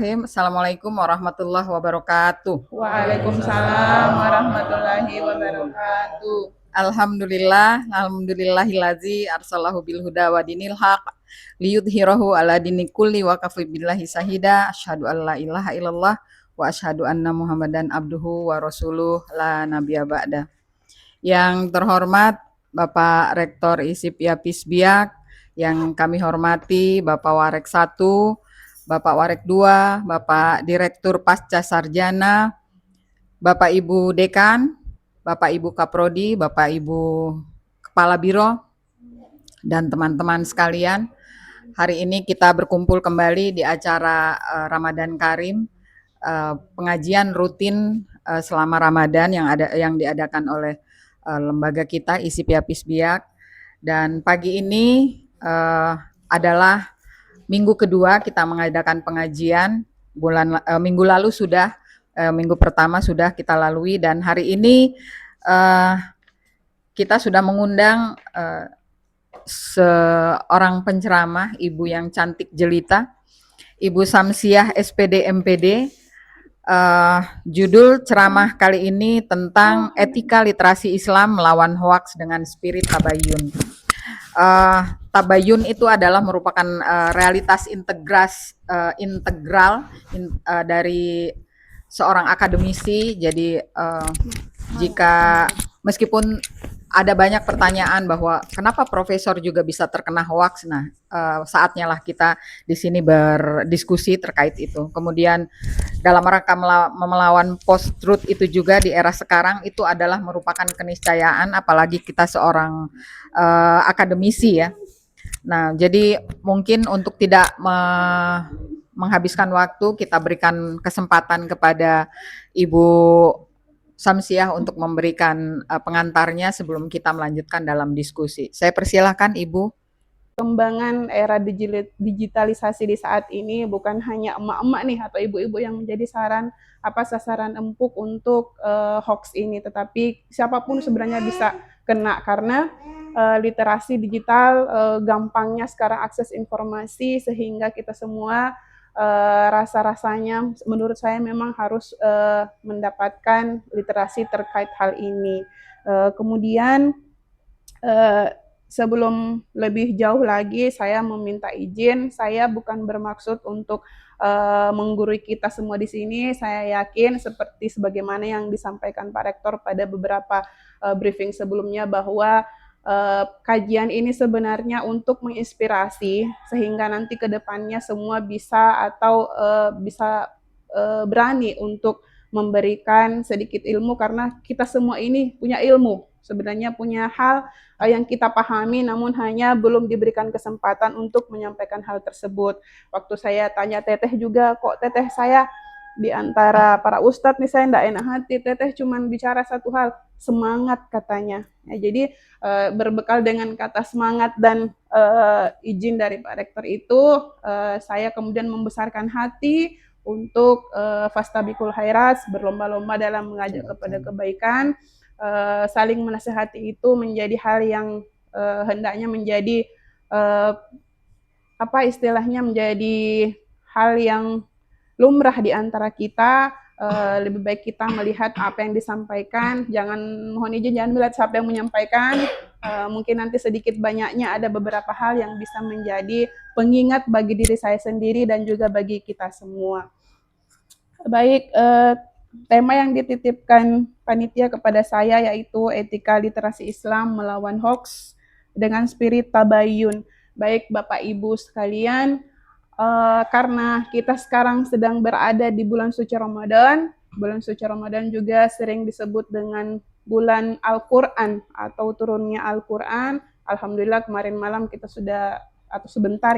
Bismillahirrahmanirrahim. Assalamualaikum warahmatullahi wabarakatuh. Waalaikumsalam warahmatullahi wabarakatuh. Alhamdulillahillazi arsalahu bil huda wa dinil haq liyudhhirahu ala dini kulli wa kafi billahi sahida. Asyhadu an la ilaha illallah wa asyhadu anna Muhammadan abduhu wa rasuluh la nabiyya ba'da. Yang terhormat Bapak Rektor ISIP Yapis Biak, yang kami hormati Bapak Warek 1, Bapak Warek 2, Bapak Direktur Pasca Sarjana, Bapak Ibu Dekan, Bapak Ibu Kaprodi, Bapak Ibu Kepala Biro, dan teman-teman sekalian. Hari ini kita berkumpul kembali di acara Ramadan Karim, pengajian rutin selama Ramadan yang diadakan oleh lembaga kita ISIP Yapis Biak. Dan pagi ini adalah minggu kedua kita mengadakan pengajian. Minggu lalu sudah, minggu pertama sudah kita lalui, dan hari ini kita sudah mengundang seorang penceramah, ibu yang cantik jelita, Ibu Samsiah SPD MPD. Judul ceramah kali ini tentang etika literasi Islam melawan hoaks dengan spirit tabayun. Tabayun itu adalah merupakan realitas integral dari seorang akademisi. Jadi jika meskipun ada banyak pertanyaan bahwa kenapa profesor juga bisa terkena hoaks, nah saatnya lah kita di sini berdiskusi terkait itu. Kemudian dalam rangka melawan post truth itu juga di era sekarang itu adalah merupakan keniscayaan, apalagi kita seorang akademisi ya. Nah, jadi mungkin untuk tidak menghabiskan waktu, kita berikan kesempatan kepada Ibu Samsiah untuk memberikan pengantarnya sebelum kita melanjutkan dalam diskusi. Saya persilahkan Ibu. Perkembangan era digitalisasi di saat ini bukan hanya emak-emak nih atau ibu-ibu yang menjadi sasaran empuk untuk hoax ini, tetapi siapapun sebenarnya bisa kena karena literasi digital, gampangnya sekarang akses informasi, sehingga kita semua rasa-rasanya menurut saya memang harus mendapatkan literasi terkait hal ini. Kemudian sebelum lebih jauh lagi, saya meminta izin. Saya bukan bermaksud untuk menggurui kita semua di sini. Saya yakin seperti sebagaimana yang disampaikan Pak Rektor pada beberapa briefing sebelumnya, bahwa kajian ini sebenarnya untuk menginspirasi sehingga nanti ke depannya semua bisa berani untuk memberikan sedikit ilmu, karena kita semua ini punya ilmu, sebenarnya punya hal yang kita pahami, namun hanya belum diberikan kesempatan untuk menyampaikan hal tersebut. Waktu saya tanya Teteh juga, kok Teteh saya di antara para ustadz nih saya enggak enak hati, Teteh cuman bicara satu hal, semangat katanya. Ya, jadi berbekal dengan kata semangat dan izin dari Pak Rektor itu, saya kemudian membesarkan hati untuk fastabikul khairat, berlomba-lomba dalam mengajak kepada kebaikan. Saling menasihati itu menjadi hal yang hendaknya menjadi menjadi hal yang lumrah di antara kita. Lebih baik kita melihat apa yang disampaikan, mohon izin jangan melihat siapa yang menyampaikan. Mungkin nanti sedikit banyaknya ada beberapa hal yang bisa menjadi pengingat bagi diri saya sendiri dan juga bagi kita semua. Baik, tema yang dititipkan panitia kepada saya yaitu etika literasi Islam melawan hoax dengan spirit tabayun. Baik Bapak Ibu sekalian, karena kita sekarang sedang berada di bulan suci Ramadan. Bulan suci Ramadan juga sering disebut dengan bulan Al-Quran atau turunnya Al-Quran. Alhamdulillah kemarin malam kita sudah, atau sebentar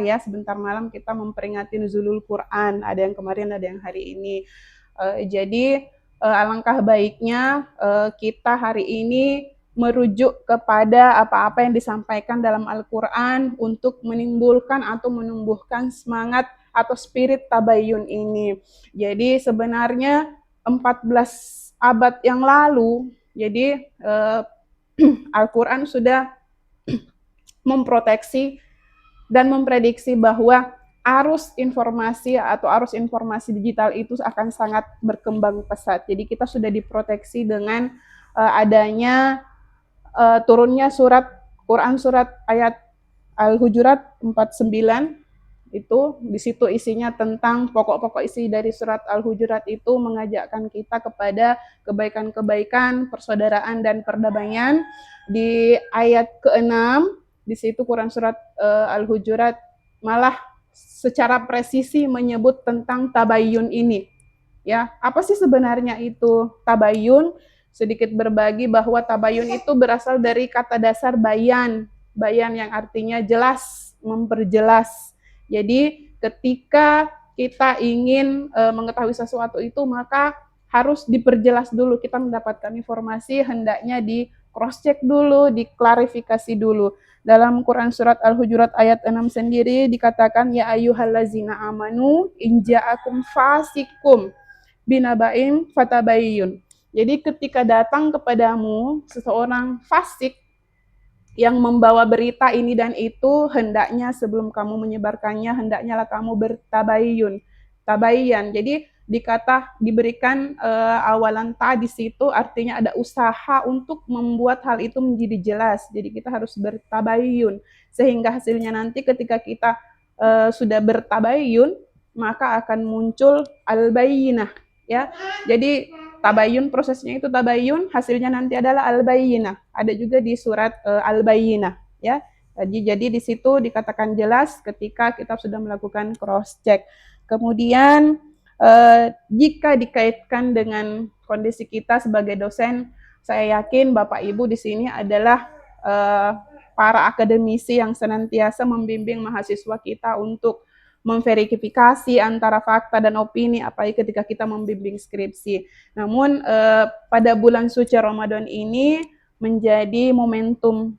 malam kita memperingati nuzulul Quran. Ada yang kemarin, ada yang hari ini. Jadi alangkah baiknya kita hari ini merujuk kepada apa-apa yang disampaikan dalam Al-Quran untuk menimbulkan atau menumbuhkan semangat atau spirit tabayun ini. Jadi sebenarnya 14 abad yang lalu, jadi Al-Quran sudah memproteksi dan memprediksi bahwa arus informasi atau arus informasi digital itu akan sangat berkembang pesat. Jadi kita sudah diproteksi dengan adanya turunnya Quran surat ayat Al-Hujurat 49 itu di situ isinya tentang pokok-pokok isi dari surat Al-Hujurat itu mengajakkan kita kepada kebaikan-kebaikan, persaudaraan dan perdamaian. Di ayat ke-6 di situ Quran surat Al-Hujurat malah secara presisi menyebut tentang tabayun ini. Ya, apa sih sebenarnya itu tabayun? Sedikit berbagi bahwa tabayun itu berasal dari kata dasar bayan. Bayan yang artinya jelas, memperjelas. Jadi ketika kita ingin mengetahui sesuatu itu maka harus diperjelas dulu. Kita mendapatkan informasi hendaknya di cross check dulu, diklarifikasi dulu. Dalam Quran surat Al-Hujurat ayat 6 sendiri dikatakan ya ayyuhallazina amanu in ja'akum fasikum binabain fatabayyun. Jadi ketika datang kepadamu seseorang fasik yang membawa berita ini dan itu, hendaknya sebelum kamu menyebarkannya, hendaknya lah kamu bertabayyun. Tabayyan. Jadi diberikan awalan ta di situ artinya ada usaha untuk membuat hal itu menjadi jelas. Jadi kita harus bertabayyun sehingga hasilnya nanti ketika kita sudah bertabayyun maka akan muncul al-bayyinah ya. Jadi tabayun prosesnya itu tabayun, hasilnya nanti adalah al-bayyinah. Ada juga di surat al-bayyinah ya. Jadi di situ dikatakan jelas ketika kita sudah melakukan cross check. Kemudian jika dikaitkan dengan kondisi kita sebagai dosen, saya yakin Bapak Ibu di sini adalah para akademisi yang senantiasa membimbing mahasiswa kita untuk memverifikasi antara fakta dan opini, apalagi ketika kita membimbing skripsi. Namun pada bulan suci Ramadan ini menjadi momentum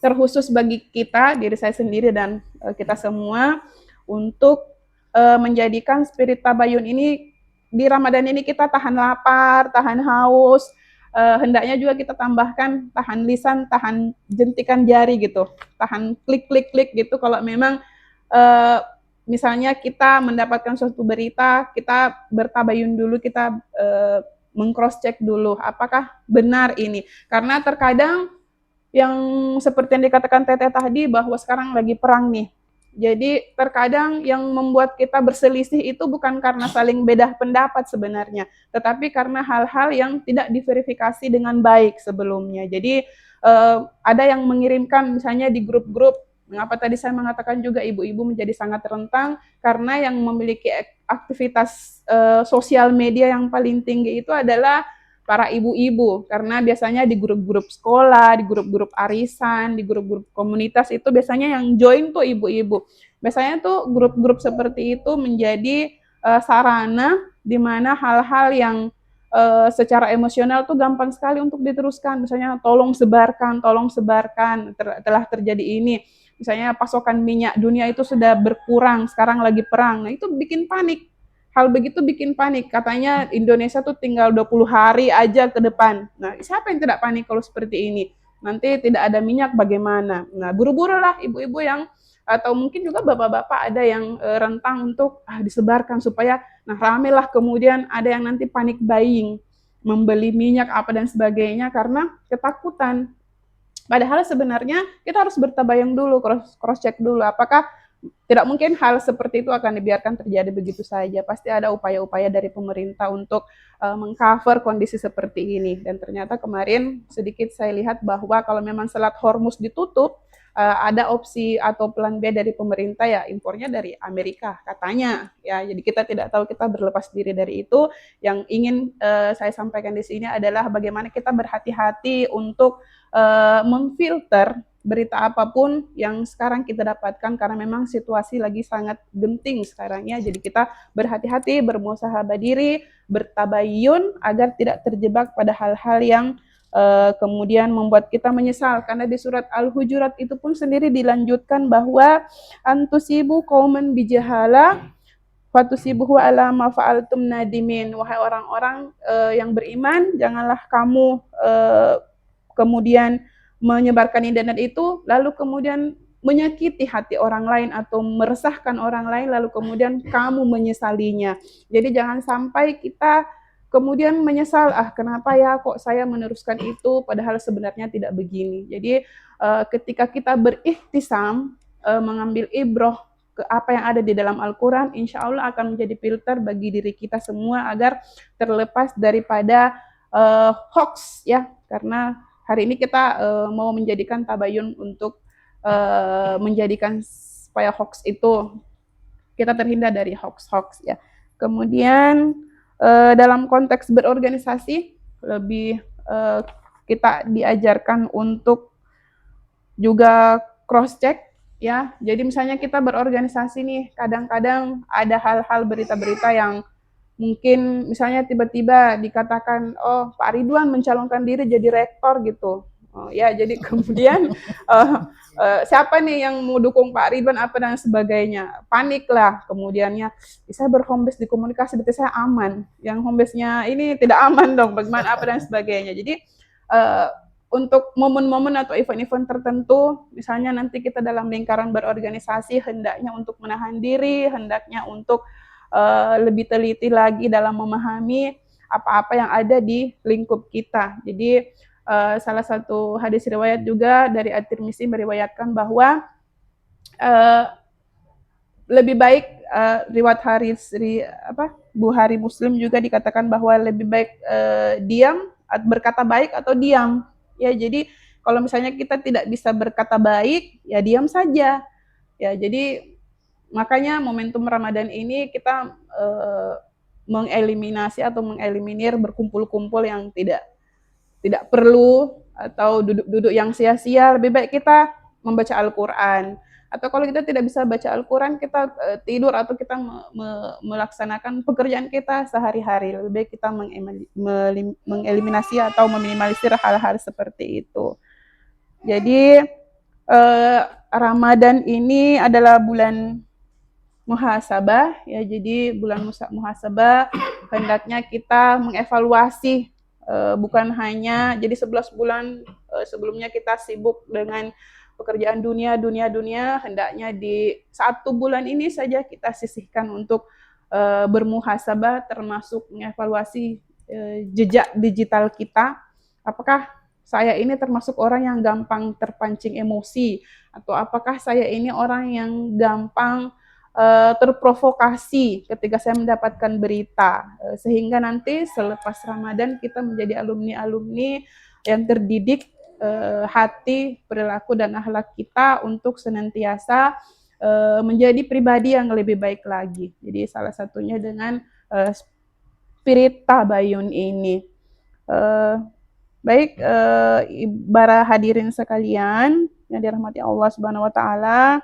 terkhusus bagi kita, diri saya sendiri dan kita semua, untuk menjadikan spirit tabayun ini di Ramadan ini kita tahan lapar, tahan haus, hendaknya juga kita tambahkan tahan lisan, tahan jentikan jari gitu, tahan klik gitu kalau memang misalnya kita mendapatkan suatu berita, kita bertabayun dulu, kita meng-cross check dulu apakah benar ini. Karena terkadang yang seperti yang dikatakan Teteh tadi bahwa sekarang lagi perang nih. Jadi terkadang yang membuat kita berselisih itu bukan karena saling beda pendapat sebenarnya, tetapi karena hal-hal yang tidak diverifikasi dengan baik sebelumnya. Jadi ada yang mengirimkan misalnya di grup-grup. Mengapa tadi saya mengatakan juga ibu-ibu menjadi sangat rentan karena yang memiliki aktivitas sosial media yang paling tinggi itu adalah para ibu-ibu, karena biasanya di grup-grup sekolah, di grup-grup arisan, di grup-grup komunitas itu biasanya yang join tuh ibu-ibu. Biasanya tuh grup-grup seperti itu menjadi sarana di mana hal-hal yang secara emosional tuh gampang sekali untuk diteruskan. Misalnya tolong sebarkan, telah terjadi ini. Misalnya pasokan minyak dunia itu sudah berkurang, sekarang lagi perang. Nah itu bikin panik. Hal begitu bikin panik. Katanya Indonesia tuh tinggal 20 hari aja ke depan. Nah, siapa yang tidak panik kalau seperti ini? Nanti tidak ada minyak bagaimana? Nah, buru-buru lah ibu-ibu yang atau mungkin juga bapak-bapak ada yang rentang untuk disebarkan supaya ramelah kemudian ada yang nanti panik buying, membeli minyak apa dan sebagainya karena ketakutan. Padahal sebenarnya kita harus bertabayang dulu, cross check dulu apakah tidak mungkin hal seperti itu akan dibiarkan terjadi begitu saja. Pasti ada upaya-upaya dari pemerintah untuk mengcover kondisi seperti ini. Dan ternyata kemarin sedikit saya lihat bahwa kalau memang Selat Hormuz ditutup, ada opsi atau plan B dari pemerintah ya impornya dari Amerika katanya ya. Jadi kita tidak tahu, kita berlepas diri dari itu. Yang ingin saya sampaikan di sini adalah bagaimana kita berhati-hati untuk memfilter berita apapun yang sekarang kita dapatkan karena memang situasi lagi sangat genting sekarang ya. Jadi kita berhati-hati, bermuhasabah diri, bertabayun agar tidak terjebak pada hal-hal yang kemudian membuat kita menyesal. Karena di surat Al-Hujurat itu pun sendiri dilanjutkan bahwa antusibu qauman bijahala fatusibuhu ala ma fa'altum nadimin. Wahai orang-orang yang beriman, janganlah kamu kemudian menyebarkan internet itu lalu kemudian menyakiti hati orang lain atau meresahkan orang lain lalu kemudian kamu menyesalinya. Jadi jangan sampai kita kemudian menyesal, kenapa ya kok saya meneruskan itu padahal sebenarnya tidak begini. Jadi ketika kita berikhtisam, mengambil ibroh ke apa yang ada di dalam Al-Quran, insya Allah akan menjadi filter bagi diri kita semua agar terlepas daripada hoax ya, karena hari ini kita mau menjadikan tabayun untuk menjadikan supaya hoax itu kita terhindar dari hoax-hoax ya. Kemudian dalam konteks berorganisasi lebih kita diajarkan untuk juga cross check ya. Jadi misalnya kita berorganisasi nih, kadang-kadang ada hal-hal berita-berita yang mungkin misalnya tiba-tiba dikatakan, oh Pak Ridwan mencalonkan diri jadi rektor gitu. Oh, ya, jadi kemudian siapa nih yang mau dukung Pak Ridwan apa dan sebagainya. Panik lah kemudiannya. Saya berhome base di komunikasi, berarti saya aman. Yang home base-nya ini tidak aman dong, bagaimana apa dan sebagainya. Jadi untuk momen-momen atau event-event tertentu, misalnya nanti kita dalam lingkaran berorganisasi, hendaknya untuk menahan diri, hendaknya untuk lebih teliti lagi dalam memahami apa-apa yang ada di lingkup kita. Jadi salah satu hadis riwayat juga dari At-Tirmizi meriwayatkan bahwa lebih baik riwayat Bukhari Muslim juga dikatakan bahwa lebih baik diam, berkata baik atau diam. Ya, jadi kalau misalnya kita tidak bisa berkata baik, ya diam saja. Ya, jadi makanya momentum Ramadan ini kita mengeliminasi atau mengeliminir berkumpul-kumpul yang tidak perlu atau duduk-duduk yang sia-sia. Lebih baik kita membaca Al-Quran. Atau kalau kita tidak bisa baca Al-Quran, kita tidur atau kita melaksanakan pekerjaan kita sehari-hari. Lebih baik kita mengeliminasi atau meminimalisir hal-hal seperti itu. Jadi Ramadan ini adalah bulan muhasabah ya, jadi bulan muhasabah hendaknya kita mengevaluasi, bukan hanya jadi 11 bulan sebelumnya kita sibuk dengan pekerjaan dunia, hendaknya di 1 bulan ini saja kita sisihkan untuk bermuhasabah, termasuk mengevaluasi jejak digital kita. Apakah saya ini termasuk orang yang gampang terpancing emosi, atau apakah saya ini orang yang gampang terprovokasi ketika saya mendapatkan berita, sehingga nanti selepas Ramadan kita menjadi alumni-alumni yang terdidik hati, perilaku, dan akhlak kita untuk senantiasa menjadi pribadi yang lebih baik lagi. Jadi salah satunya dengan spirit tabayun ini. Baik, para hadirin sekalian yang dirahmati Allah Subhanahu wa taala,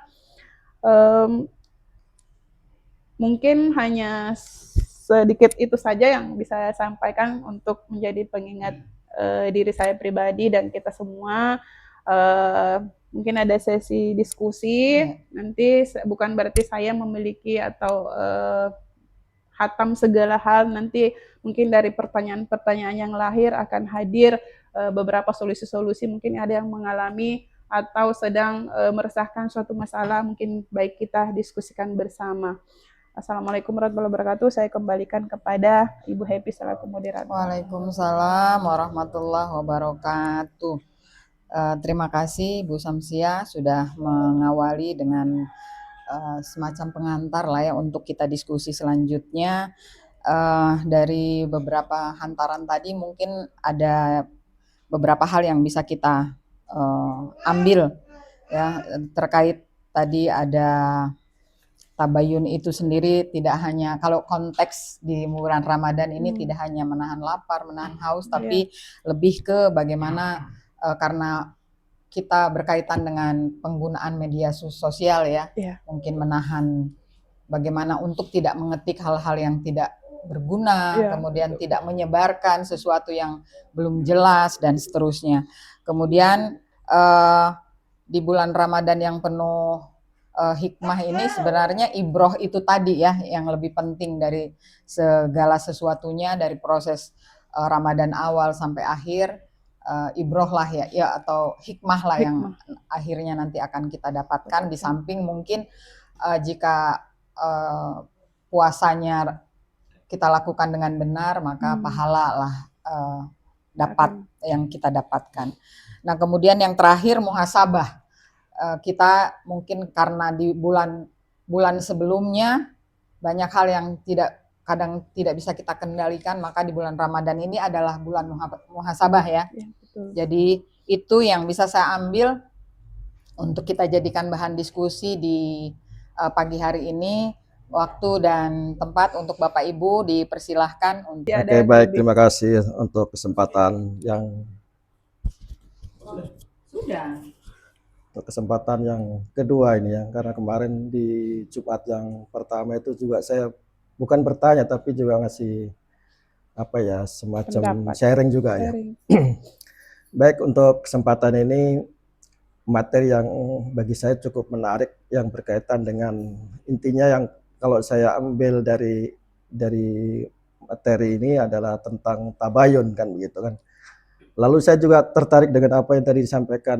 mungkin hanya sedikit itu saja yang bisa saya sampaikan untuk menjadi pengingat diri saya pribadi dan kita semua. Mungkin ada sesi diskusi, nanti bukan berarti saya memiliki atau hatam segala hal, nanti mungkin dari pertanyaan-pertanyaan yang lahir akan hadir beberapa solusi-solusi, mungkin ada yang mengalami atau sedang meresahkan suatu masalah, mungkin baik kita diskusikan bersama. Assalamualaikum warahmatullahi wabarakatuh. Saya kembalikan kepada Ibu Happy selaku moderator. Waalaikumsalam warahmatullahi wabarakatuh. Terima kasih Bu Samsia sudah mengawali dengan semacam pengantar lah ya untuk kita diskusi selanjutnya. Dari beberapa hantaran tadi mungkin ada beberapa hal yang bisa kita ambil ya, terkait tadi ada tabayun itu sendiri tidak hanya, kalau konteks di bulan Ramadan ini tidak hanya menahan lapar, menahan haus, tapi lebih ke bagaimana karena kita berkaitan dengan penggunaan media sosial ya, mungkin menahan bagaimana untuk tidak mengetik hal-hal yang tidak berguna, kemudian tidak menyebarkan sesuatu yang belum jelas dan seterusnya. Kemudian di bulan Ramadan yang penuh hikmah ini sebenarnya ibroh itu tadi ya yang lebih penting dari segala sesuatunya, dari proses Ramadan awal sampai akhir. ibroh lah ya atau hikmah lah yang Hikmah. akhirnya nanti akan kita dapatkan, di samping mungkin jika puasanya kita lakukan dengan benar, maka pahala lah dapat yang kita dapatkan. Nah, kemudian yang terakhir muhasabah. Kita mungkin karena di bulan sebelumnya banyak hal yang kadang tidak bisa kita kendalikan, maka di bulan Ramadan ini adalah bulan muhasabah ya. Betul. Jadi itu yang bisa saya ambil untuk kita jadikan bahan diskusi di pagi hari ini. Waktu dan tempat untuk Bapak Ibu dipersilahkan untuk. Oke, baik, terima kasih untuk kesempatan yang kedua ini ya, karena kemarin di Jumat yang pertama itu juga saya bukan bertanya tapi juga ngasih semacam sharing juga ya. Baik, untuk kesempatan ini materi yang bagi saya cukup menarik yang berkaitan dengan intinya yang kalau saya ambil dari materi ini adalah tentang tabayun kan begitu kan. Lalu saya juga tertarik dengan apa yang tadi disampaikan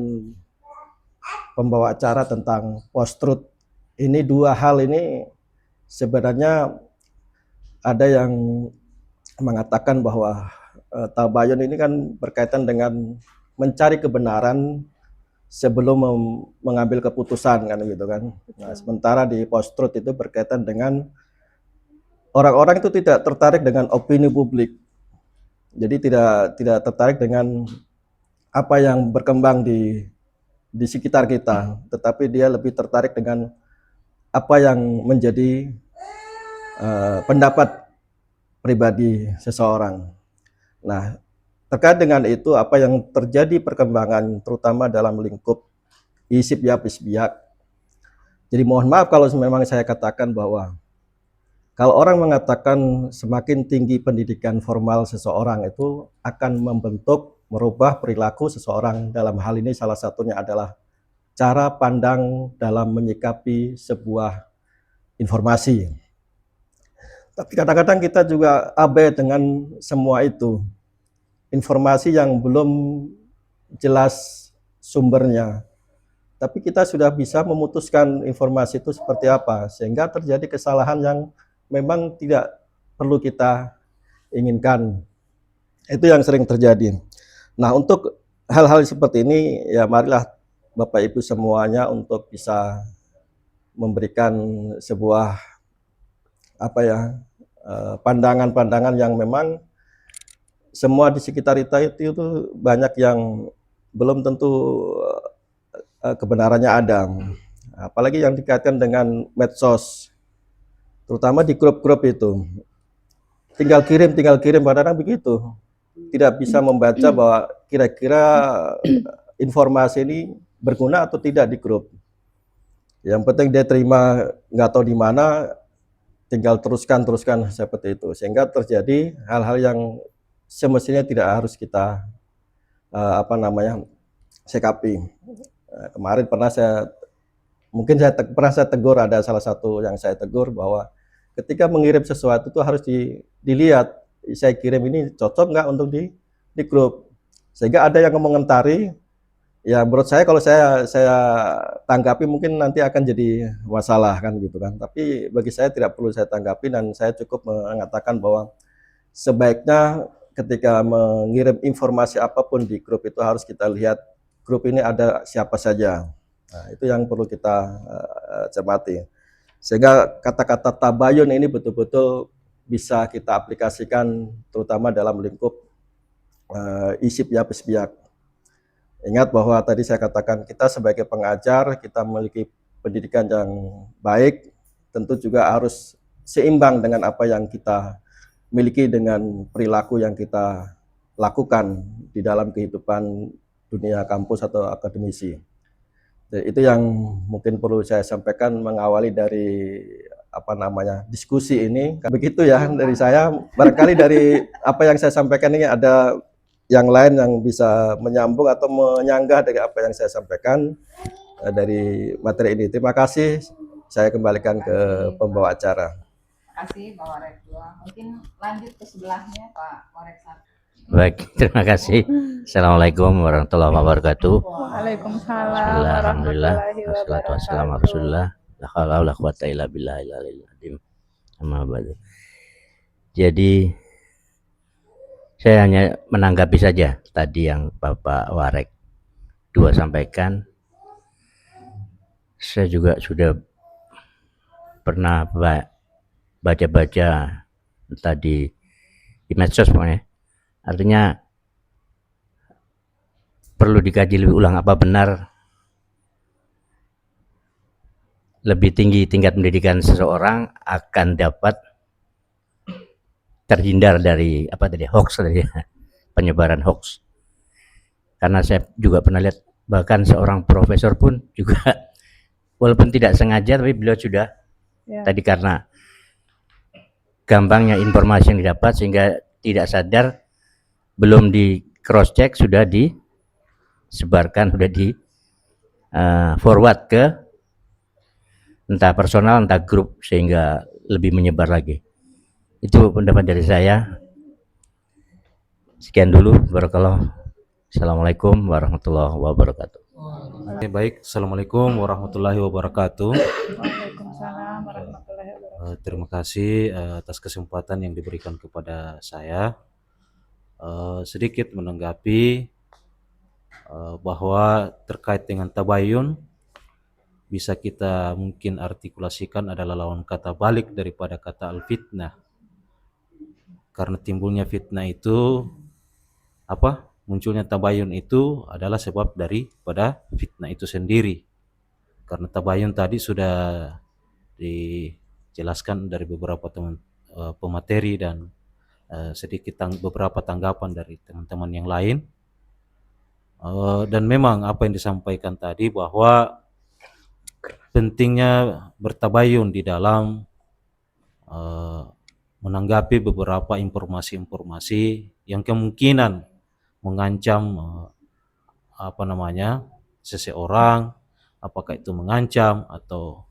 pembawa acara tentang post-truth. Ini dua hal ini sebenarnya ada yang mengatakan bahwa tabayun ini kan berkaitan dengan mencari kebenaran sebelum mengambil keputusan kan gitu kan. Nah, sementara di post-truth itu berkaitan dengan orang-orang itu tidak tertarik dengan opini publik. Jadi tidak tertarik dengan apa yang berkembang di sekitar kita, tetapi dia lebih tertarik dengan apa yang menjadi pendapat pribadi seseorang. Nah, terkait dengan itu apa yang terjadi perkembangan terutama dalam lingkup hizib-ya-hizbiyah. Jadi mohon maaf kalau memang saya katakan bahwa kalau orang mengatakan semakin tinggi pendidikan formal seseorang itu akan merubah perilaku seseorang. Dalam hal ini salah satunya adalah cara pandang dalam menyikapi sebuah informasi. Tapi kadang-kadang kita juga abai dengan semua itu. Informasi yang belum jelas sumbernya. Tapi kita sudah bisa memutuskan informasi itu seperti apa, sehingga terjadi kesalahan yang memang tidak perlu kita inginkan. Itu yang sering terjadi. Nah, untuk hal-hal seperti ini, ya marilah Bapak Ibu semuanya untuk bisa memberikan sebuah pandangan-pandangan yang memang semua di sekitar kita itu banyak yang belum tentu kebenarannya ada. Apalagi yang dikaitkan dengan medsos, terutama di grup-grup itu. Tinggal kirim, kadang-kadang begitu. Tidak bisa membaca bahwa kira-kira informasi ini berguna atau tidak di grup. Yang penting dia terima, nggak tahu di mana, tinggal teruskan seperti itu. Sehingga terjadi hal-hal yang semestinya tidak harus kita sikapi. Kemarin pernah saya tegur, ada salah satu yang saya tegur bahwa ketika mengirim sesuatu itu harus dilihat, saya kirim ini cocok nggak untuk di grup. Sehingga ada yang mengomentari, ya menurut saya kalau saya tanggapi mungkin nanti akan jadi masalah kan gitu kan. Tapi bagi saya tidak perlu saya tanggapi, dan saya cukup mengatakan bahwa sebaiknya ketika mengirim informasi apapun di grup itu harus kita lihat grup ini ada siapa saja. Nah, itu yang perlu kita cermati. Sehingga kata-kata tabayun ini betul-betul bisa kita aplikasikan terutama dalam lingkup hizib-ya-hizbiyah. Ingat bahwa tadi saya katakan kita sebagai pengajar, kita memiliki pendidikan yang baik, tentu juga harus seimbang dengan apa yang kita miliki dengan perilaku yang kita lakukan di dalam kehidupan dunia kampus atau akademisi. Jadi itu yang mungkin perlu saya sampaikan mengawali dari diskusi ini. Begitu ya dari saya. Barangkali dari apa yang saya sampaikan ini ada yang lain yang bisa menyambung atau menyanggah dari apa yang saya sampaikan dari materi ini. Terima kasih. Saya kembalikan ke pembawa acara. Terima kasih Pak Warek 2. Mungkin lanjut ke sebelahnya Pak Warek 1. Baik, terima kasih. Assalamualaikum warahmatullahi wabarakatuh. Waalaikumsalam Bismillah, alhamdulillah, warahmatullahi wassalatu wassalamu ala wabarakatuh. rasulillah. La haula wala quwata illa billahil aliyil azim. Amma ba'du. Jadi saya hanya menanggapi saja tadi yang Bapak Warek dua sampaikan. Saya juga sudah pernah baca-baca tadi di medsos pokoknya. Artinya perlu dikaji lebih ulang apa benar lebih tinggi tingkat pendidikan seseorang akan dapat terhindar dari apa tadi hoax tadi penyebaran hoax. Karena saya juga pernah lihat bahkan seorang profesor pun juga walaupun tidak sengaja tapi beliau sudah tadi karena gampangnya informasi yang didapat sehingga tidak sadar belum di cross check sudah disebarkan, sudah di forward ke entah personal entah grup sehingga lebih menyebar lagi. Itu pendapat dari saya. Sekian dulu, barakallah. Assalamualaikum warahmatullahi wabarakatuh. Baik, Assalamualaikum warahmatullahi wabarakatuh. Waalaikumsalam warahmatullahi wabarakatuh. Terima kasih atas kesempatan yang diberikan kepada saya. Sedikit menanggapi bahwa terkait dengan tabayun, bisa kita mungkin artikulasikan adalah lawan kata balik daripada kata al-fitnah. Karena timbulnya fitnah itu munculnya tabayun itu adalah sebab daripada fitnah itu sendiri. Karena tabayun tadi sudah dijelaskan dari beberapa teman pemateri dan sedikit beberapa tanggapan dari teman-teman yang lain. Dan memang apa yang disampaikan tadi bahwa pentingnya bertabayun di dalam menanggapi beberapa informasi-informasi yang kemungkinan mengancam seseorang, apakah itu mengancam atau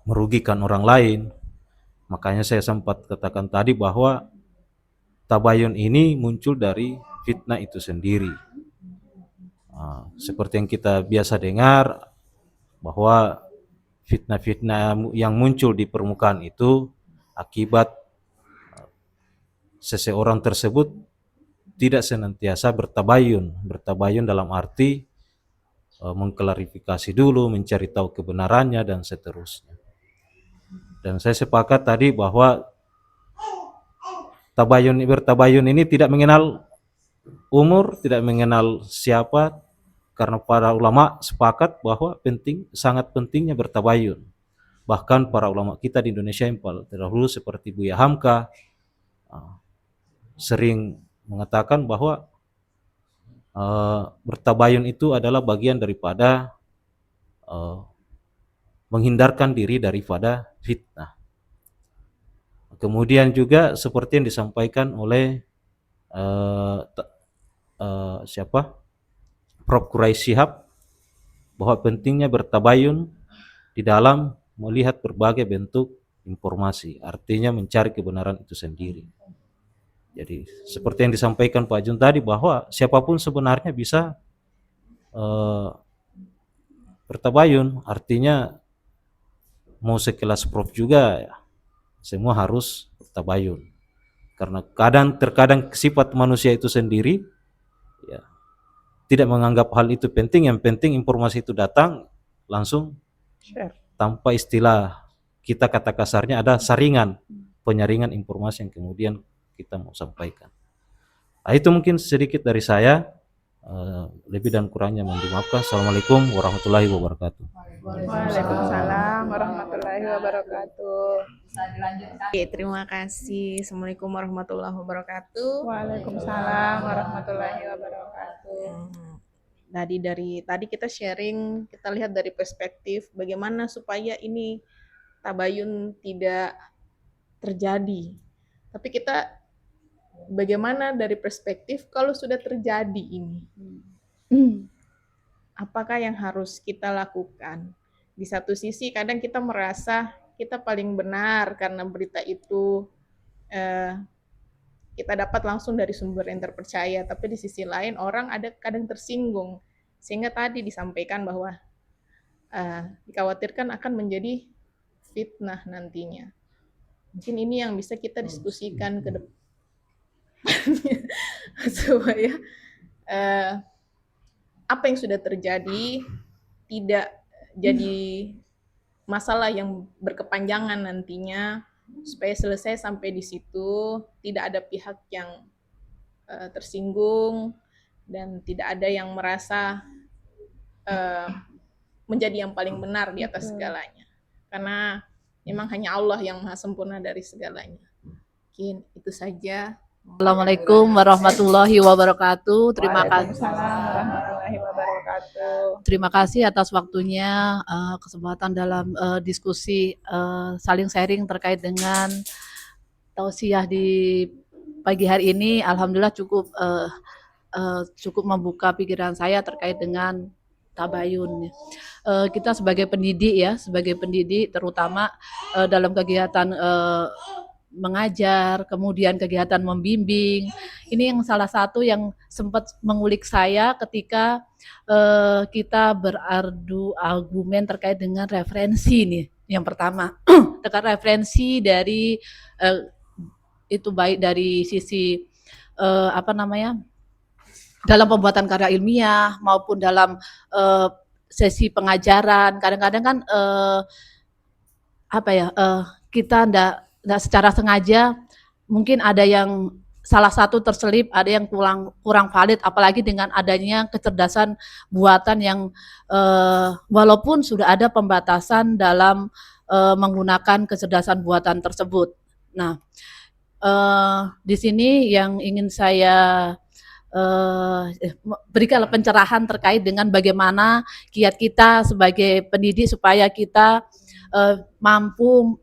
merugikan orang lain. Makanya saya sempat katakan tadi bahwa tabayun ini muncul dari fitnah itu sendiri. Seperti yang kita biasa dengar bahwa fitnah-fitnah yang muncul di permukaan itu akibat seseorang tersebut tidak senantiasa bertabayun dalam arti mengklarifikasi dulu, mencari tahu kebenarannya dan seterusnya. Dan saya sepakat tadi bahwa bertabayun ini tidak mengenal umur, tidak mengenal siapa, karena para ulama sepakat bahwa sangat pentingnya bertabayun. Bahkan para ulama kita di Indonesia yang terdahulu seperti Buya Hamka sering mengatakan bahwa bertabayun itu adalah bagian daripada menghindarkan diri daripada fitnah. Kemudian juga seperti yang disampaikan oleh Prof. Quraisy Shihab bahwa pentingnya bertabayun di dalam melihat berbagai bentuk informasi, artinya mencari kebenaran itu sendiri. Jadi seperti yang disampaikan Pak Jun tadi bahwa siapapun sebenarnya bisa bertabayun, artinya mau sekelas Prof juga ya, semua harus bertabayun. Karena terkadang sifat manusia itu sendiri ya, tidak menganggap hal itu penting, yang penting informasi itu datang langsung Share. Tanpa istilah kita kata kasarnya ada penyaringan informasi yang kemudian kita mau sampaikan. Nah, itu mungkin sedikit dari saya, lebih dan kurangnya mohon dimaafkan. Assalamualaikum warahmatullahi wabarakatuh. Waalaikumsalam warahmatullahi wabarakatuh. Oke, terima kasih. Assalamualaikum warahmatullahi wabarakatuh. Waalaikumsalam warahmatullahi wabarakatuh. Tadi kita sharing, kita lihat dari perspektif bagaimana supaya ini tabayun tidak terjadi. Tapi kita bagaimana dari perspektif kalau sudah terjadi ini? Apakah yang harus kita lakukan? Di satu sisi kadang kita merasa kita paling benar karena berita itu kita dapat langsung dari sumber yang terpercaya, tapi di sisi lain orang ada kadang tersinggung. Sehingga tadi disampaikan bahwa dikhawatirkan akan menjadi fitnah nantinya. Mungkin ini yang bisa kita diskusikan ke depan supaya apa yang sudah terjadi tidak jadi masalah yang berkepanjangan nantinya, supaya selesai sampai di situ, tidak ada pihak yang tersinggung dan tidak ada yang merasa menjadi yang paling benar di atas segalanya. Karena memang hanya Allah yang maha sempurna dari segalanya. Mungkin itu saja. Assalamualaikum warahmatullahi wabarakatuh. Terima kasih. Waalaikumsalam warahmatullahi wabarakatuh. Terima kasih atas waktunya, kesempatan dalam diskusi saling sharing terkait dengan tausiah di pagi hari ini. Alhamdulillah cukup membuka pikiran saya terkait dengan tabayun. Kita sebagai pendidik terutama dalam kegiatan mengajar, kemudian kegiatan membimbing. Ini yang salah satu yang sempat mengulik saya ketika kita beradu argumen terkait dengan referensi nih. Yang pertama, terkait referensi dari itu baik dari sisi dalam pembuatan karya ilmiah maupun dalam sesi pengajaran. Kadang-kadang kan kita ndak secara sengaja mungkin ada yang salah satu terselip, ada yang kurang valid, apalagi dengan adanya kecerdasan buatan yang walaupun sudah ada pembatasan dalam menggunakan kecerdasan buatan tersebut. Nah, di sini yang ingin saya berikan pencerahan terkait dengan bagaimana kiat kita sebagai pendidik supaya kita mampu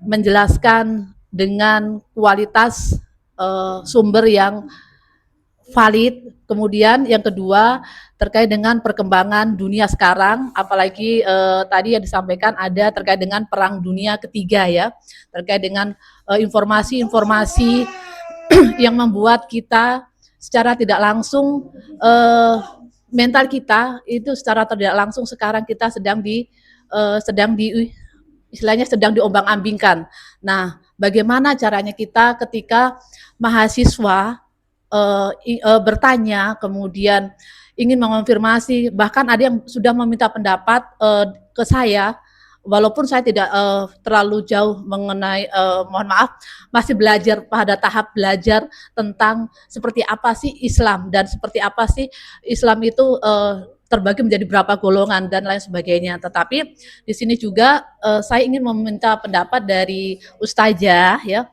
menjelaskan dengan kualitas sumber yang valid. Kemudian yang kedua terkait dengan perkembangan dunia sekarang, apalagi tadi yang disampaikan ada terkait dengan perang dunia ketiga ya, terkait dengan informasi-informasi yang membuat kita secara tidak langsung mental kita itu secara tidak langsung sekarang kita sedang diombang-ambingkan. Nah, bagaimana caranya kita ketika mahasiswa bertanya, kemudian ingin mengonfirmasi, bahkan ada yang sudah meminta pendapat ke saya, walaupun saya tidak terlalu jauh mengenai, mohon maaf, masih belajar pada tahap belajar tentang seperti apa sih Islam dan seperti apa sih Islam itu terbagi menjadi berapa golongan dan lain sebagainya. Tetapi di sini juga saya ingin meminta pendapat dari Ustazah ya,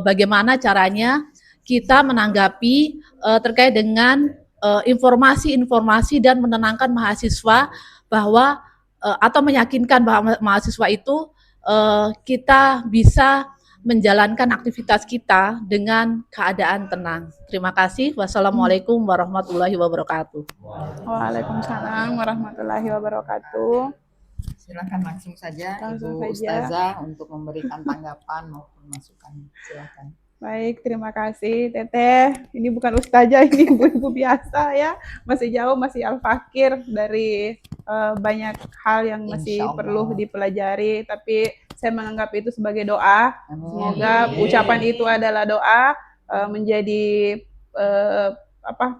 bagaimana caranya kita menanggapi terkait dengan informasi-informasi dan menenangkan mahasiswa bahwa atau meyakinkan bahwa mahasiswa itu kita bisa menjalankan aktivitas kita dengan keadaan tenang. Terima kasih. Wassalamualaikum warahmatullahi wabarakatuh. Waalaikumsalam warahmatullahi wabarakatuh. Silakan langsung saja Langsung Ibu saja. Ustazah untuk memberikan tanggapan maupun masukan. Silakan. Baik, terima kasih Teteh. Ini bukan ustazah, ini ibu-ibu biasa ya. Masih jauh, masih al-fakir dari banyak hal yang masih Insya Allah. perlu dipelajari. Tapi saya menganggap itu sebagai doa. Amin. Semoga ucapan itu adalah doa menjadi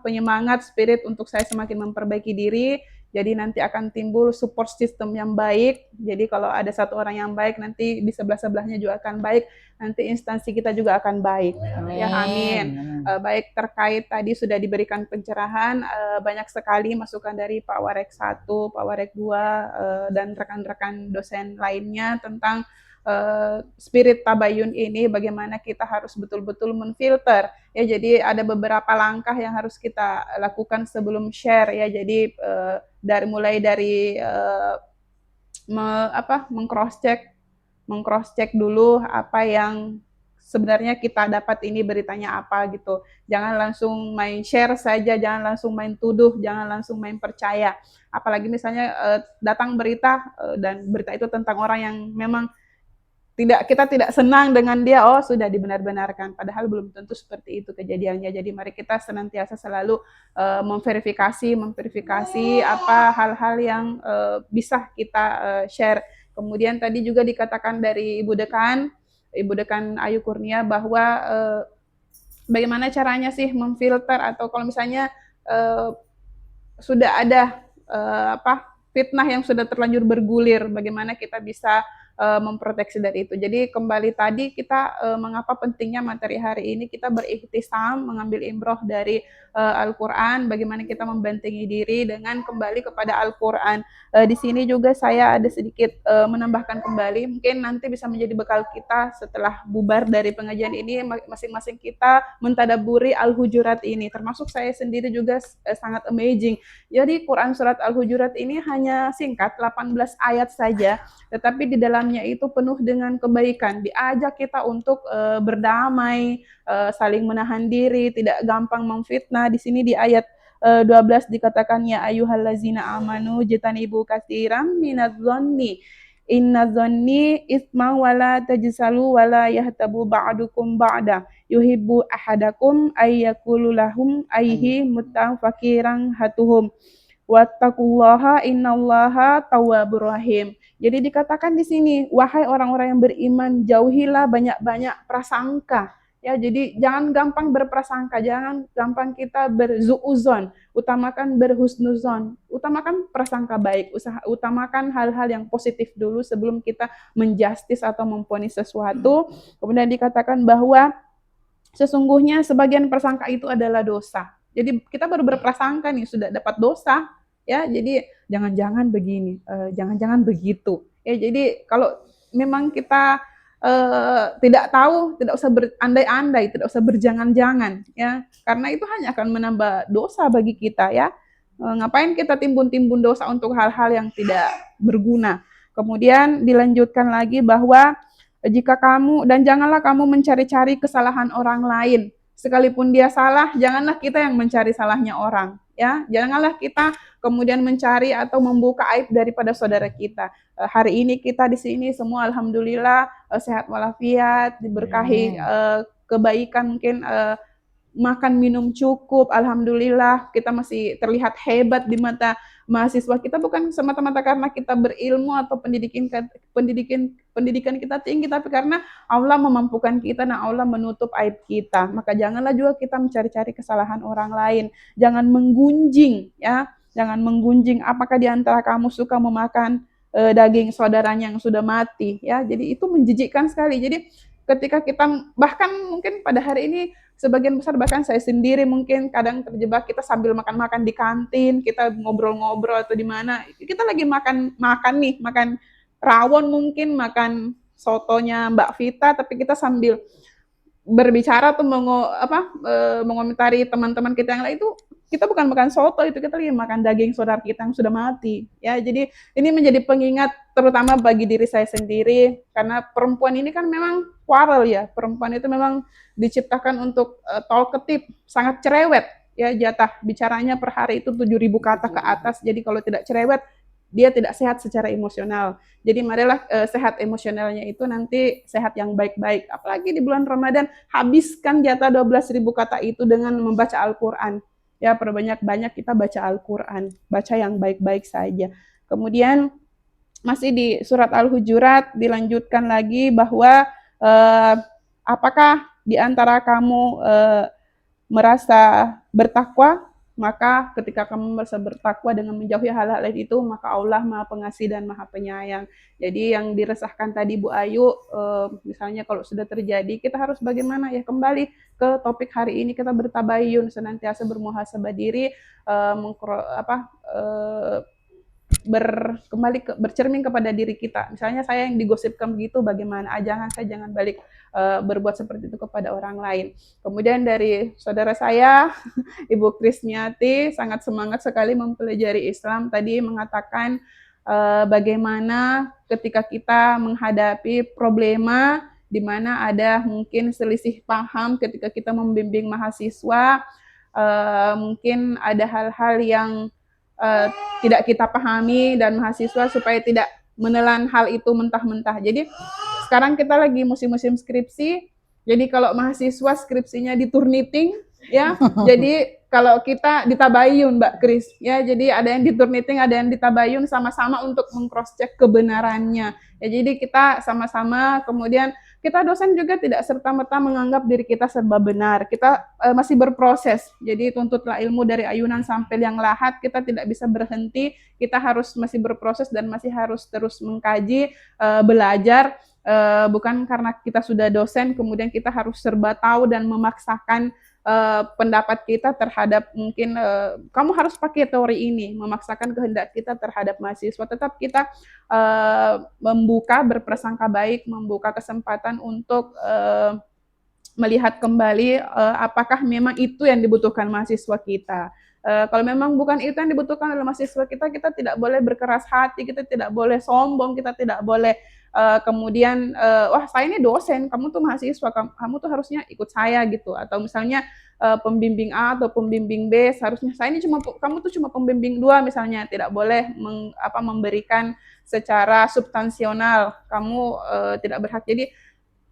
penyemangat spirit untuk saya semakin memperbaiki diri. Jadi nanti akan timbul support system yang baik. Jadi kalau ada satu orang yang baik, nanti di sebelah-sebelahnya juga akan baik. Nanti instansi kita juga akan baik. Amin. Ya, amin. Baik, terkait tadi sudah diberikan pencerahan, banyak sekali masukan dari Pak Warek 1, Pak Warek 2, dan rekan-rekan dosen lainnya tentang spirit tabayun ini, bagaimana kita harus betul-betul menfilter. Ya, jadi ada beberapa langkah yang harus kita lakukan sebelum share ya. Jadi mulai dari meng-cross check dulu apa yang sebenarnya kita dapat, ini beritanya apa gitu. Jangan langsung main share saja, jangan langsung main tuduh, jangan langsung main percaya. Apalagi misalnya datang berita dan berita itu tentang orang yang memang kita tidak senang dengan dia, oh sudah dibenar-benarkan, padahal belum tentu seperti itu kejadiannya. Jadi mari kita senantiasa selalu memverifikasi apa hal-hal yang bisa kita share. Kemudian tadi juga dikatakan dari Ibu Dekan Ayu Kurnia bahwa bagaimana caranya sih memfilter, atau kalau misalnya sudah ada fitnah yang sudah terlanjur bergulir, bagaimana kita bisa memproteksi dari itu. Jadi kembali tadi kita mengapa pentingnya materi hari ini kita berikhtisam, mengambil imroh dari Al-Quran, bagaimana kita membentengi diri dengan kembali kepada Al-Quran. Di sini juga saya ada sedikit menambahkan kembali, mungkin nanti bisa menjadi bekal kita setelah bubar dari pengajian ini, masing-masing kita mentadaburi Al-Hujurat ini, termasuk saya sendiri juga sangat amazing. Jadi Quran surat Al-Hujurat ini hanya singkat, 18 ayat saja, tetapi di dalamnya itu penuh dengan kebaikan. Diajak kita untuk berdamai, saling menahan diri, tidak gampang memfitnah. Di sini di ayat 12 dikatakan, ya ayyuhallazina amanu jitanibu katsiran minadh-dhonni innadh-dhonni isma wala tajsalu wala yahtabu ba'dukum ba'da yuhibbu ahadakum ayyakulu lahum ayhi mutafakiran hatuhum wattaqullaha innallaha tawwabur rahim. Jadi dikatakan di sini, wahai orang-orang yang beriman, jauhilah banyak-banyak prasangka. Ya, jadi jangan gampang berprasangka, jangan gampang kita berzuuzon, utamakan berhusnuzon, utamakan prasangka baik, utamakan hal-hal yang positif dulu sebelum kita menjustis atau memponis sesuatu. Kemudian dikatakan bahwa sesungguhnya sebagian prasangka itu adalah dosa. Jadi kita baru berprasangka nih sudah dapat dosa, ya. Jadi jangan-jangan begini, jangan-jangan begitu. Ya, jadi kalau memang kita tidak tahu, tidak usah berandai-andai, tidak usah berjangan-jangan, ya. Karena itu hanya akan menambah dosa bagi kita, ya. Ngapain kita timbun-timbun dosa untuk hal-hal yang tidak berguna. Kemudian dilanjutkan lagi bahwa jika kamu, dan janganlah kamu mencari-cari kesalahan orang lain. Sekalipun dia salah, janganlah kita yang mencari salahnya orang, ya. Janganlah kita kemudian mencari atau membuka aib daripada saudara kita. Hari ini kita di sini semua alhamdulillah sehat walafiat, diberkahi kebaikan, mungkin makan minum cukup, alhamdulillah kita masih terlihat hebat di mata mahasiswa kita, bukan semata-mata karena kita berilmu atau pendidikan kita tinggi, tapi karena Allah memampukan kita, nah Allah menutup aib kita. Maka janganlah juga kita mencari-cari kesalahan orang lain, jangan menggunjing, ya, jangan menggunjing. Apakah di antara kamu suka memakan daging saudaranya yang sudah mati, ya? Jadi itu menjijikkan sekali. Jadi ketika kita, bahkan mungkin pada hari ini sebagian besar, bahkan saya sendiri mungkin kadang terjebak, kita sambil makan-makan di kantin, kita ngobrol-ngobrol atau di mana, kita lagi makan rawon, mungkin makan sotonya Mbak Vita, tapi kita sambil berbicara atau mengomentari teman-teman kita yang lain, itu kita bukan makan soto, itu kita lagi makan daging saudara kita yang sudah mati, ya. Jadi ini menjadi pengingat terutama bagi diri saya sendiri, karena perempuan ini kan memang quarrel, ya. Perempuan itu memang diciptakan untuk talkative, sangat cerewet, ya. Jatah bicaranya per hari itu 7.000 kata ke atas. Jadi kalau tidak cerewet, dia tidak sehat secara emosional. Jadi marilah sehat emosionalnya itu nanti sehat yang baik-baik. Apalagi di bulan Ramadan, habiskan jatah 12.000 kata itu dengan membaca Al-Quran. Ya, perbanyak-banyak kita baca Al-Quran, baca yang baik-baik saja. Kemudian masih di surat Al-Hujurat dilanjutkan lagi bahwa apakah di antara kamu merasa bertakwa, maka ketika kamu merasa bertakwa dengan menjauhi hal-hal itu, maka Allah Maha Pengasih dan Maha Penyayang. Jadi yang diresahkan tadi Bu Ayu, misalnya kalau sudah terjadi, kita harus bagaimana, ya? Kembali ke topik hari ini, kita bertabayun, senantiasa bermuhasabah diri, bercermin kepada diri kita. Misalnya saya yang digosipkan begitu, bagaimana? Jangan balik berbuat seperti itu kepada orang lain. Kemudian dari saudara saya, Ibu Krismiati, sangat semangat sekali mempelajari Islam. Tadi mengatakan bagaimana ketika kita menghadapi problema di mana ada mungkin selisih paham ketika kita membimbing mahasiswa, mungkin ada hal-hal yang tidak kita pahami, dan mahasiswa supaya tidak menelan hal itu mentah-mentah. Jadi sekarang kita lagi musim-musim skripsi. Jadi kalau mahasiswa skripsinya di Turnitin, ya. Jadi kalau kita di Tabayun, Mbak Kris, ya. Jadi ada yang di Turnitin, ada yang di Tabayun, sama-sama untuk meng-cross check kebenarannya. Ya, jadi kita sama-sama, kemudian kita dosen juga tidak serta-merta menganggap diri kita serba benar. Kita masih berproses. Jadi tuntutlah ilmu dari ayunan sampai liang lahat. Kita tidak bisa berhenti. Kita harus masih berproses dan masih harus terus mengkaji, belajar. Bukan karena kita sudah dosen kemudian kita harus serba tahu dan memaksakan pendapat kita terhadap mungkin kamu harus pakai teori ini, memaksakan kehendak kita terhadap mahasiswa. Tetap kita membuka, berprasangka baik, membuka kesempatan untuk melihat kembali apakah memang itu yang dibutuhkan mahasiswa kita. Kalau memang bukan itu yang dibutuhkan oleh mahasiswa kita, kita tidak boleh berkeras hati, kita tidak boleh sombong, kita tidak boleh kemudian wah saya ini dosen, kamu tuh mahasiswa, kamu tuh harusnya ikut saya gitu. Atau misalnya pembimbing A atau pembimbing B, seharusnya saya ini kamu tuh cuma pembimbing 2 misalnya, tidak boleh memberikan secara substansional, kamu tidak berhak. Jadi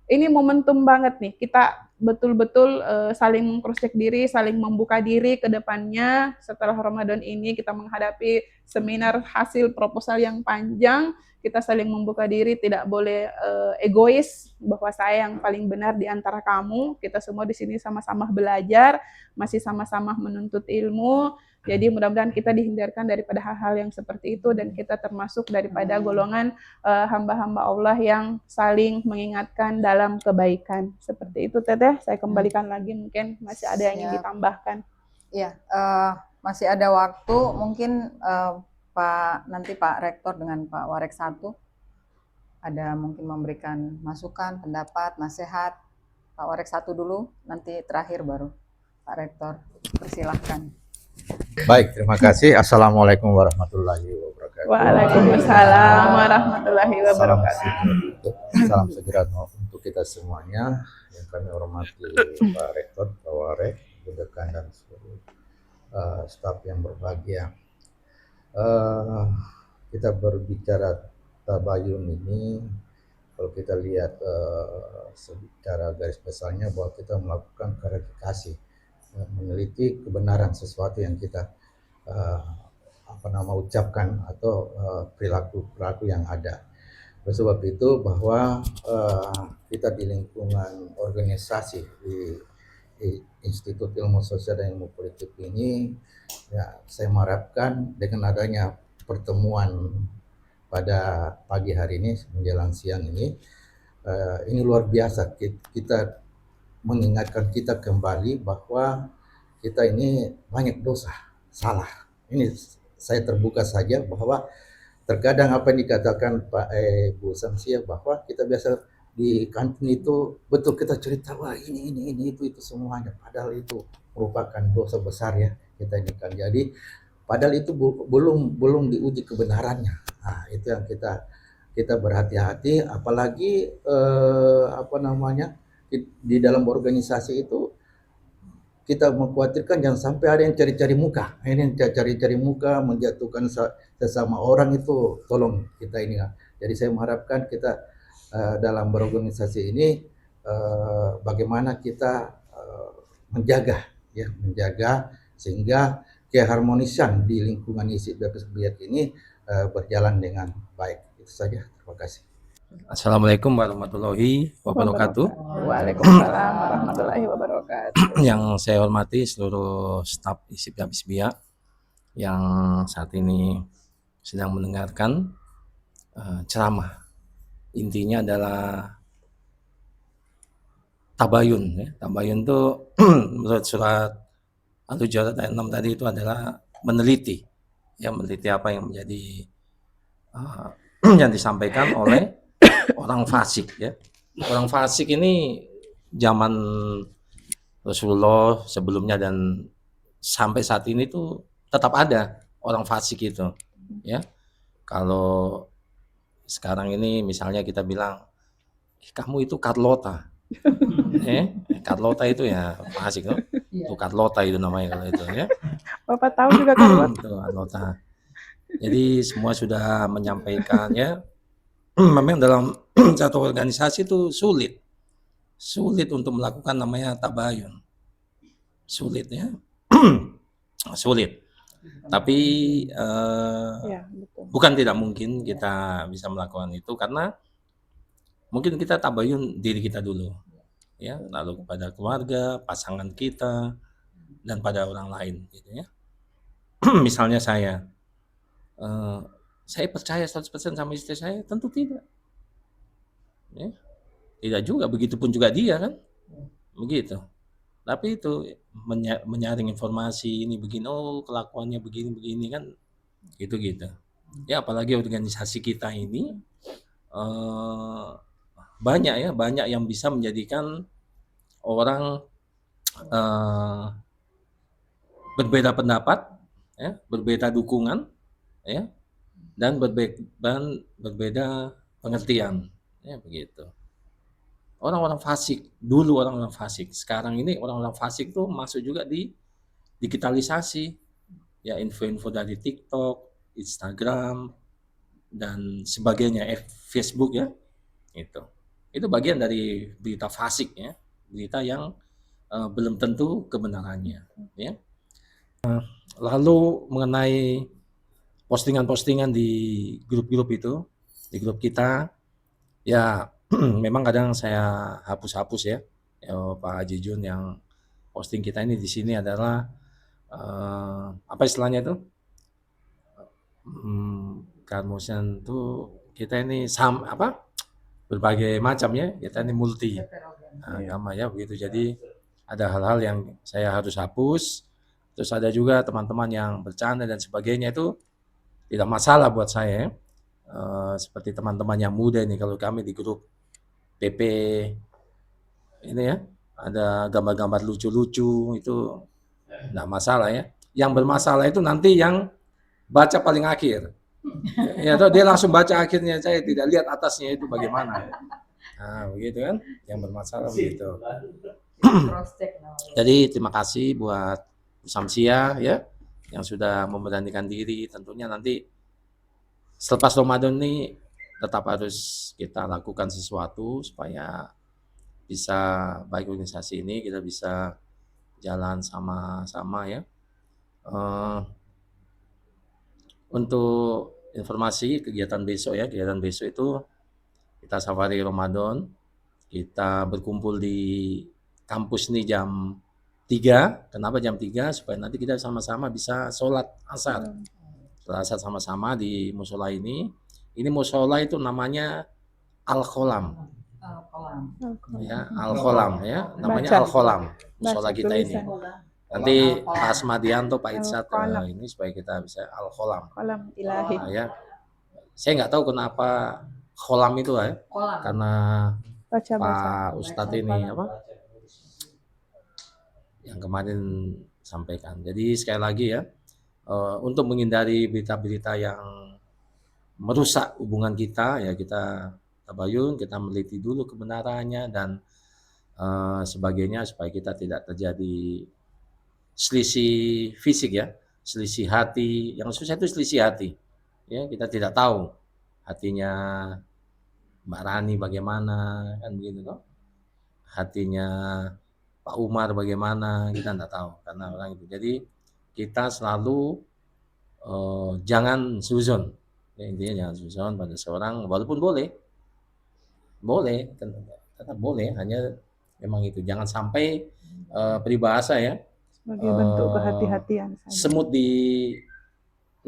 ini momentum banget nih, kita betul-betul saling cross check diri, saling membuka diri ke depannya. Setelah Ramadan ini kita menghadapi seminar hasil proposal yang panjang, kita saling membuka diri, tidak boleh egois bahwa saya yang paling benar di antara kamu. Kita semua di sini sama-sama belajar, masih sama-sama menuntut ilmu. Jadi mudah-mudahan kita dihindarkan daripada hal-hal yang seperti itu dan kita termasuk daripada golongan hamba-hamba Allah yang saling mengingatkan dalam kebaikan. Seperti itu Teteh, saya kembalikan lagi, mungkin masih ada yang ingin ditambahkan. Iya, masih ada waktu, mungkin nanti Pak Rektor dengan Pak Warek 1 ada mungkin memberikan masukan, pendapat, nasihat. Pak Warek 1 dulu, nanti terakhir baru Pak Rektor. Persilahkan. Baik, terima kasih. Assalamualaikum warahmatullahi wabarakatuh. Waalaikumsalam warahmatullahi wabarakatuh. Salam sejahtera untuk kita semuanya. Yang kami hormati Pak Rektor, Pak Warek, Budekan dan seluruh staf yang berbahagia. Kita berbicara tabayun ini, kalau kita lihat secara garis besarnya bahwa kita melakukan verifikasi, meneliti kebenaran sesuatu yang kita ucapkan atau perilaku yang ada. Oleh sebab itu bahwa kita di lingkungan organisasi di Institut Ilmu Sosial dan Ilmu Politik ini, ya saya mengharapkan dengan adanya pertemuan pada pagi hari ini menjelang siang ini luar biasa. Kita mengingatkan kita kembali bahwa kita ini banyak dosa, salah. Ini saya terbuka saja bahwa terkadang apa yang dikatakan Pak Bu Samsia bahwa kita biasa di kantin itu betul kita cerita wah ini itu semuanya, padahal itu merupakan dosa besar ya kita ini kan. Jadi padahal itu belum diuji kebenarannya. Nah, itu yang kita berhati-hati, apalagi di dalam organisasi itu kita mengkhawatirkan jangan sampai ada yang cari-cari muka. Ini yang cari-cari muka, menjatuhkan sesama orang, itu tolong kita ini. Jadi saya mengharapkan kita dalam berorganisasi ini bagaimana kita menjaga sehingga keharmonisan di lingkungan ISIP ini berjalan dengan baik. Itu saja. Terima kasih. Assalamualaikum warahmatullahi wabarakatuh. Waalaikumsalam warahmatullahi wabarakatuh. Yang saya hormati seluruh staf ISIP Yapisbia yang saat ini sedang mendengarkan ceramah. Intinya adalah tabayun. Ya. Tabayun itu menurut surat Al-Hujurat ayat 6 tadi itu adalah meneliti. Ya, meneliti apa yang menjadi yang disampaikan oleh orang fasik ya. Orang fasik ini zaman Rasulullah sebelumnya dan sampai saat ini tuh tetap ada orang fasik itu ya. Kalau sekarang ini misalnya kita bilang kamu itu Carlota. Carlota itu ya fasik loh. Itu Carlota itu namanya kalau itu ya. Bapak tahu juga Carlota. Itu Carlota. Jadi semua sudah menyampaikan ya. Memang dalam satu organisasi itu sulit untuk melakukan namanya tabayun, sulit ya. Sulit, tapi Ya, betul. bukan tidak mungkin kita bisa melakukan itu, karena mungkin kita tabayun diri kita dulu ya, lalu kepada keluarga, pasangan kita, dan pada orang lain gitu ya. Misalnya saya percaya 100% sama istri saya? Tentu tidak. Ya, tidak juga, begitupun juga dia kan, begitu. Tapi itu menyaring informasi, ini begini, oh kelakuannya begini kan, gitu. Ya apalagi organisasi kita ini banyak yang bisa menjadikan orang berbeda pendapat, ya, berbeda dukungan, ya, dan berbeda pengertian, ya begitu. Orang-orang fasik, dulu orang-orang fasik, sekarang ini orang-orang fasik tuh masuk juga di digitalisasi, ya, info-info dari TikTok, Instagram, dan sebagainya, Facebook ya, itu bagian dari berita fasik ya, berita yang belum tentu kebenarannya, ya. Lalu mengenai postingan-postingan di grup-grup itu, di grup kita, ya memang kadang saya hapus-hapus ya, Pak Haji Jun, yang posting kita ini di sini adalah apa istilahnya itu? Karmosan tuh kita ini berbagai macam ya, kita ini multi agama ya begitu. Jadi ada hal-hal yang saya harus hapus. Terus ada juga teman-teman yang bercanda dan sebagainya, itu tidak masalah buat saya. Seperti teman-teman yang muda ini, kalau kami di grup PP ini ya, ada gambar-gambar lucu-lucu, itu tidak masalah ya. Yang bermasalah itu nanti yang baca paling akhir. Ya, dia langsung baca akhirnya, saya tidak lihat atasnya itu bagaimana. Nah, begitu kan, yang bermasalah begitu. Jadi terima kasih buat Samsia ya, yang sudah memberanikan diri. Tentunya nanti selepas Ramadan ini tetap harus kita lakukan sesuatu supaya bisa, baik organisasi ini kita bisa jalan sama-sama ya. Untuk informasi kegiatan besok ya, kegiatan besok itu kita safari Ramadan, kita berkumpul di kampus ini jam 3. Kenapa jam 3? Supaya nanti kita sama-sama bisa sholat asar. Sholat asar sama-sama di musola ini. Ini musola itu namanya Al-Kholam. Ya, Al-Kholam ya, namanya Al-Kholam. Musola kita ini. Nanti Pak Asmadianto, Pak Itzat ini supaya kita bisa Al-Kholam. Kolam ilahi. Nah, ya. Saya nggak tahu kenapa kholam itu ya. Karena Pak Ustadz ini yang kemarin sampaikan. Jadi sekali lagi ya, untuk menghindari berita-berita yang merusak hubungan kita, ya kita tabayun, kita meliti dulu kebenarannya dan sebagainya, supaya kita tidak terjadi selisih fisik ya, selisih hati. Yang susah itu selisih hati. Ya, kita tidak tahu hatinya Mbak Rani bagaimana, kan begitu toh. Hatinya Pak Umar bagaimana, kita tidak tahu karena orang itu. Jadi kita selalu jangan suzon. Ya, intinya jangan suzon pada seorang, walaupun boleh, tetap boleh, hanya memang itu jangan sampai peribahasa ya, sebagai bentuk kehati-hatian saja. semut di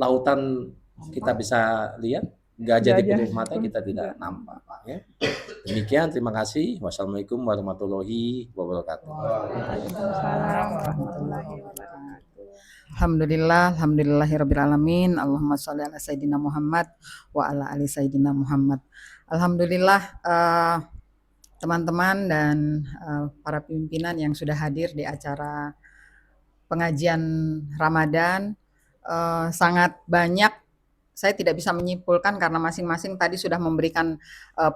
lautan kita bisa lihat, gajah di pelupuk mata kita tidak nampak ya. Demikian, terima kasih. Wassalamualaikum warahmatullahi wabarakatuh. Waalaikumsalam warahmatullahi wabarakatuh. Alhamdulillahirabbil alamin. Allahumma sholli ala sayyidina Muhammad wa ala ali sayyidina Muhammad. Alhamdulillah, teman-teman dan para pimpinan yang sudah hadir di acara pengajian Ramadan, sangat banyak. Saya tidak bisa menyimpulkan karena masing-masing tadi sudah memberikan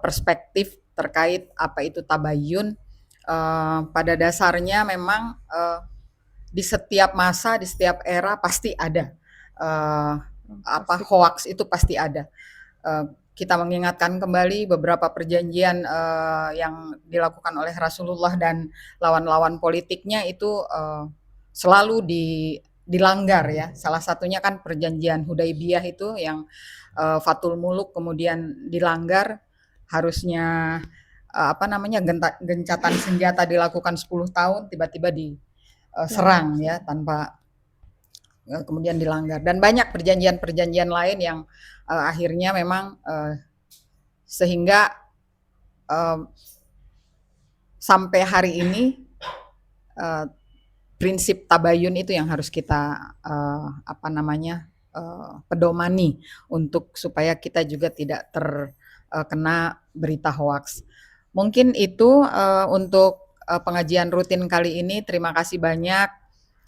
perspektif terkait apa itu tabayun. Pada dasarnya memang di setiap masa, di setiap era pasti ada hoaks, itu pasti ada. kita mengingatkan kembali beberapa perjanjian yang dilakukan oleh Rasulullah dan lawan-lawan politiknya itu selalu dilanggar ya. Salah satunya kan perjanjian Hudaibiyah itu yang Fathul Muluk kemudian dilanggar, harusnya gencatan senjata dilakukan 10 tahun tiba-tiba diserang ya tanpa kemudian dilanggar, dan banyak perjanjian-perjanjian lain yang akhirnya memang sehingga sampai hari ini prinsip tabayun itu yang harus kita pedomani untuk supaya kita juga tidak terkena berita hoaks. Mungkin itu untuk pengajian rutin kali ini. Terima kasih banyak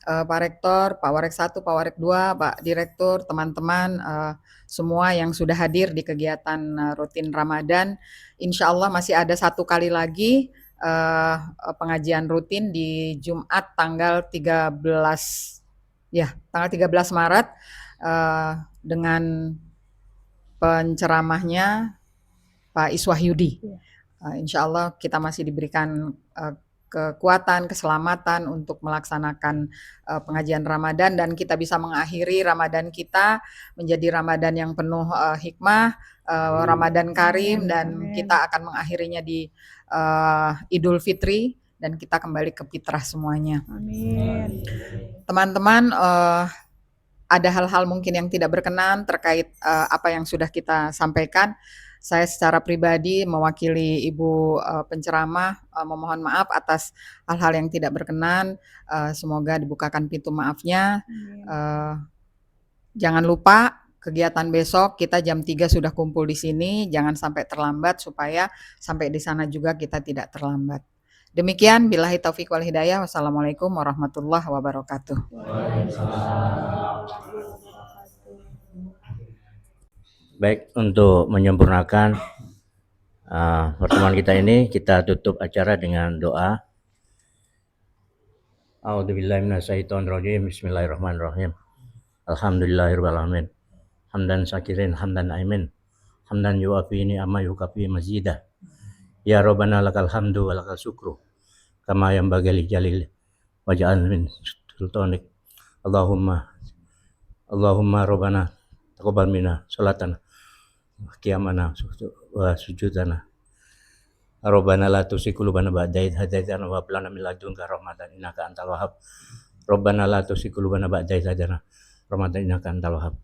Pak Rektor, Pak Warek 1, Pak Warek 2, Pak Direktur, teman-teman semua yang sudah hadir di kegiatan rutin Ramadan. Insya Allah masih ada 1 kali lagi pengajian rutin di Jumat tanggal 13 Maret dengan penceramahnya Pak Iswahyudi. Insya Allah kita masih diberikan kekuatan, keselamatan untuk melaksanakan pengajian Ramadan, dan kita bisa mengakhiri Ramadan kita menjadi Ramadan yang penuh hikmah, Ramadan Karim, dan kita akan mengakhirinya di Idul Fitri, dan kita kembali ke fitrah semuanya. Amin. Teman-teman, ada hal-hal mungkin yang tidak berkenan terkait apa yang sudah kita sampaikan. Saya secara pribadi mewakili Ibu penceramah memohon maaf atas hal-hal yang tidak berkenan. Semoga dibukakan pintu maafnya. Jangan lupa kegiatan besok kita jam 3 sudah kumpul di sini. Jangan sampai terlambat supaya sampai di sana juga kita tidak terlambat. Demikian, billahi taufiq wal hidayah. Wassalamualaikum warahmatullahi wabarakatuh. Baik, untuk menyempurnakan pertemuan kita ini, kita tutup acara dengan doa. A'udzubillahi minasyaitonirrajim. Bismillahirrahmanirrahim. Alhamdulillahirabbil alamin. Hamdan syakirin, hamdan aimin. Hamdan yuafi ni'ama yukafi mazidah. Ya Rabbana lakal hamdu wa lakal syukru. Kama yanbaghi li jalil waj'al min sultanik. Allahumma Rabbana taqabbal minna salatana qiyamana wa sujudana. Rabbana la tuzigh qulubana ba'da idh hadaitana wa hab lana min ladunka rahmatan innaka antal wahhab. Rabbana la tuzigh qulubana ba'da idh hadaitana rahmatan innaka antal wahhab.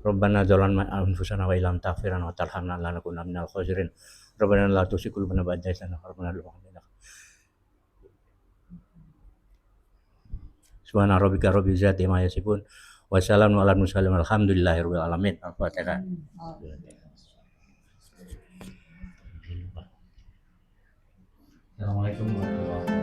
Rabbana zalamna anfusana wa illam taghfir lana wa tarhamna lanakunanna minal khasirin. Rabbana la tuzigh qulubana ba'da idh hadaitana wa hab lana min ladunka rahmatan. Subhana rabbika rabbil izzati amma yasifun. Wassalamu ala mursalin walhamdulillahirabbil alamin. Al-Fatihah. Assalamualaikum warahmatullahi wabarakatuh.